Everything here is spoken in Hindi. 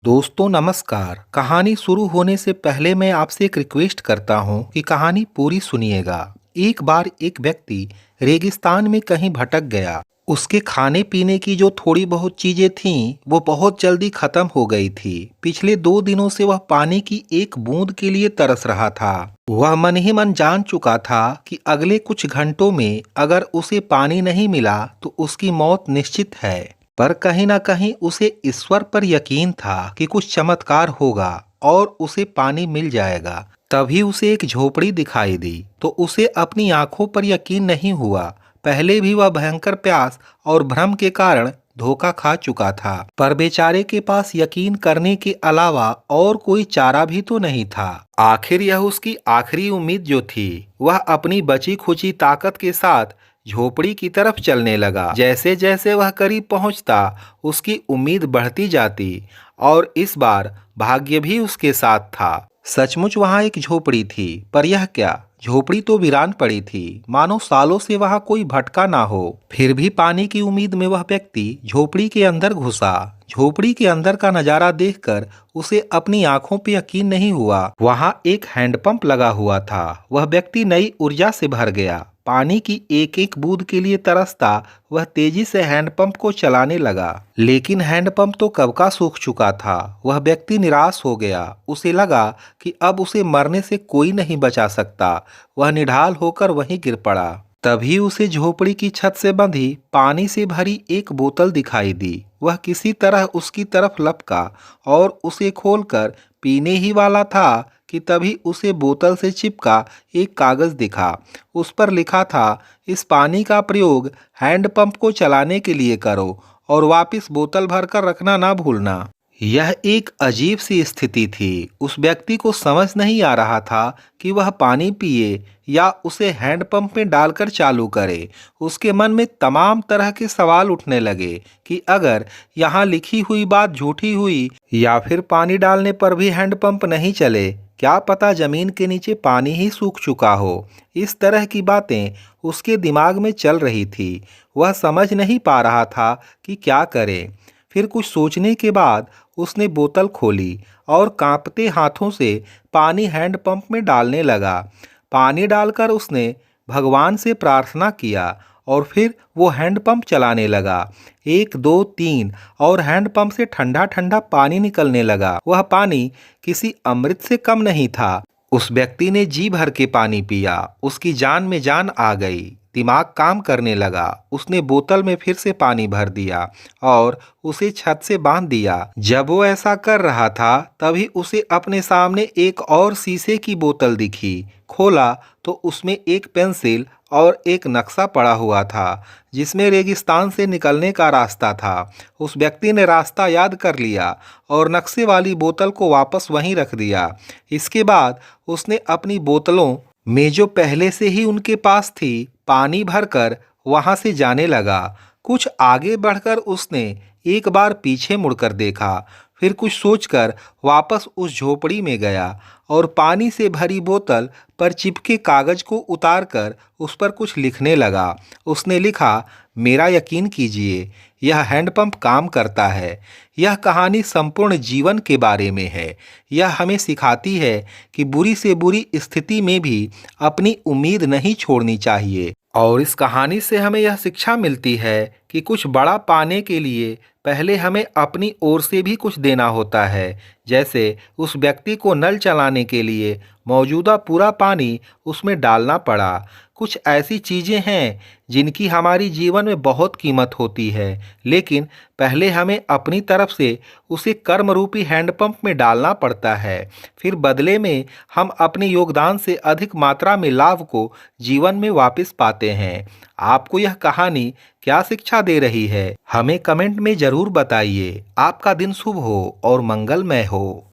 दोस्तों नमस्कार। कहानी शुरू होने से पहले मैं आपसे एक रिक्वेस्ट करता हूँ कि कहानी पूरी सुनिएगा। एक बार एक व्यक्ति रेगिस्तान में कहीं भटक गया। उसके खाने पीने की जो थोड़ी बहुत चीजें थीं, वो बहुत जल्दी खत्म हो गई थी। पिछले 2 दिनों से वह पानी की एक बूंद के लिए तरस रहा था। वह मन ही मन जान चुका था कि अगले कुछ घंटों में अगर उसे पानी नहीं मिला तो उसकी मौत निश्चित है। पर कहीं ना कहीं उसे ईश्वर पर यकीन था कि कुछ चमत्कार होगा और उसे पानी मिल जाएगा। तभी उसे एक झोपड़ी दिखाई दी तो उसे अपनी आंखों पर यकीन नहीं हुआ। पहले भी वह भयंकर प्यास और भ्रम के कारण धोखा खा चुका था, पर बेचारे के पास यकीन करने के अलावा और कोई चारा भी तो नहीं था। आखिर यह उसकी आखिरी उम्मीद जो थी, वह अपनी बची खुची ताकत के साथ झोपड़ी की तरफ चलने लगा। जैसे जैसे वह करीब पहुंचता, उसकी उम्मीद बढ़ती जाती और इस बार भाग्य भी उसके साथ था। सचमुच वहां एक झोपड़ी थी, पर यह क्या, झोपड़ी तो वीरान पड़ी थी, मानो सालों से वहां कोई भटका ना हो। फिर भी पानी की उम्मीद में वह व्यक्ति झोपड़ी के अंदर घुसा। झोपड़ी के अंदर का नजारा देखकर उसे अपनी आंखों पे यकीन नहीं हुआ। वहां एक हैंडपंप लगा हुआ था। वह व्यक्ति नई ऊर्जा से भर गया। पानी की एक एक बूंद के लिए तरसता वह तेजी से हैंडपंप को चलाने लगा। लेकिन हैंडपंप तो कब का सूख चुका था। वह व्यक्ति निराश हो गया। उसे लगा कि अब उसे मरने से कोई नहीं बचा सकता। वह निढाल होकर वहीं गिर पड़ा। तभी उसे झोपड़ी की छत से बंधी पानी से भरी एक बोतल दिखाई दी। वह किसी तरह उसकी तरफ लपका और उसे खोलकर पीने ही वाला था कि तभी उसे बोतल से चिपका एक कागज दिखा। उस पर लिखा था, इस पानी का प्रयोग हैंडपंप को चलाने के लिए करो और वापस बोतल भरकर रखना ना भूलना। यह एक अजीब सी स्थिति थी। उस व्यक्ति को समझ नहीं आ रहा था कि वह पानी पिए या उसे हैंडपंप में डालकर चालू करे। उसके मन में तमाम तरह के सवाल उठने लगे कि अगर यहाँ लिखी हुई बात झूठी हुई या फिर पानी डालने पर भी हैंडपंप नहीं चले, क्या पता जमीन के नीचे पानी ही सूख चुका हो। इस तरह की बातें उसके दिमाग में चल रही थी। वह समझ नहीं पा रहा था कि क्या करे। फिर कुछ सोचने के बाद उसने बोतल खोली और कांपते हाथों से पानी हैंडपंप में डालने लगा। पानी डालकर उसने भगवान से प्रार्थना किया और फिर वो हैंडपंप चलाने लगा। 1 2 3 और हैंडपंप से ठंडा ठंडा पानी निकलने लगा। वह पानी किसी अमृत से कम नहीं था। उस व्यक्ति ने जी भर के पानी पिया। उसकी जान में जान आ गई। दिमाग काम करने लगा। उसने बोतल में फिर से पानी भर दिया और उसे छत से बांध दिया। जब वो ऐसा कर रहा था, तभी उसे अपने सामने एक और शीशे की बोतल दिखी। खोला तो उसमें एक पेंसिल और एक नक्शा पड़ा हुआ था, जिसमें रेगिस्तान से निकलने का रास्ता था। उस व्यक्ति ने रास्ता याद कर लिया और नक्शे वाली बोतल को वापस वहीं रख दिया। इसके बाद उसने अपनी बोतलों में जो पहले से ही उनके पास थी, पानी भरकर वहां से जाने लगा। कुछ आगे बढ़कर उसने एक बार पीछे मुड़कर देखा। फिर कुछ सोचकर वापस उस झोपड़ी में गया और पानी से भरी बोतल पर चिपके कागज को उतारकर उस पर कुछ लिखने लगा। उसने लिखा, मेरा यकीन कीजिए, यह हैंडपंप काम करता है। यह कहानी संपूर्ण जीवन के बारे में है। यह हमें सिखाती है कि बुरी से बुरी स्थिति में भी अपनी उम्मीद नहीं छोड़नी चाहिए। और इस कहानी से हमें यह शिक्षा मिलती है कि कुछ बड़ा पाने के लिए पहले हमें अपनी ओर से भी कुछ देना होता है। जैसे उस व्यक्ति को नल चलाने के लिए मौजूदा पूरा पानी उसमें डालना पड़ा। कुछ ऐसी चीज़ें हैं जिनकी हमारी जीवन में बहुत कीमत होती है, लेकिन पहले हमें अपनी तरफ से उसे कर्म रूपी हैंडपंप में डालना पड़ता है। फिर बदले में हम अपने योगदान से अधिक मात्रा में लाभ को जीवन में वापस पाते हैं। आपको यह कहानी क्या शिक्षा दे रही है, हमें कमेंट में जरूर बताइए। आपका दिन शुभ हो और मंगलमय हो।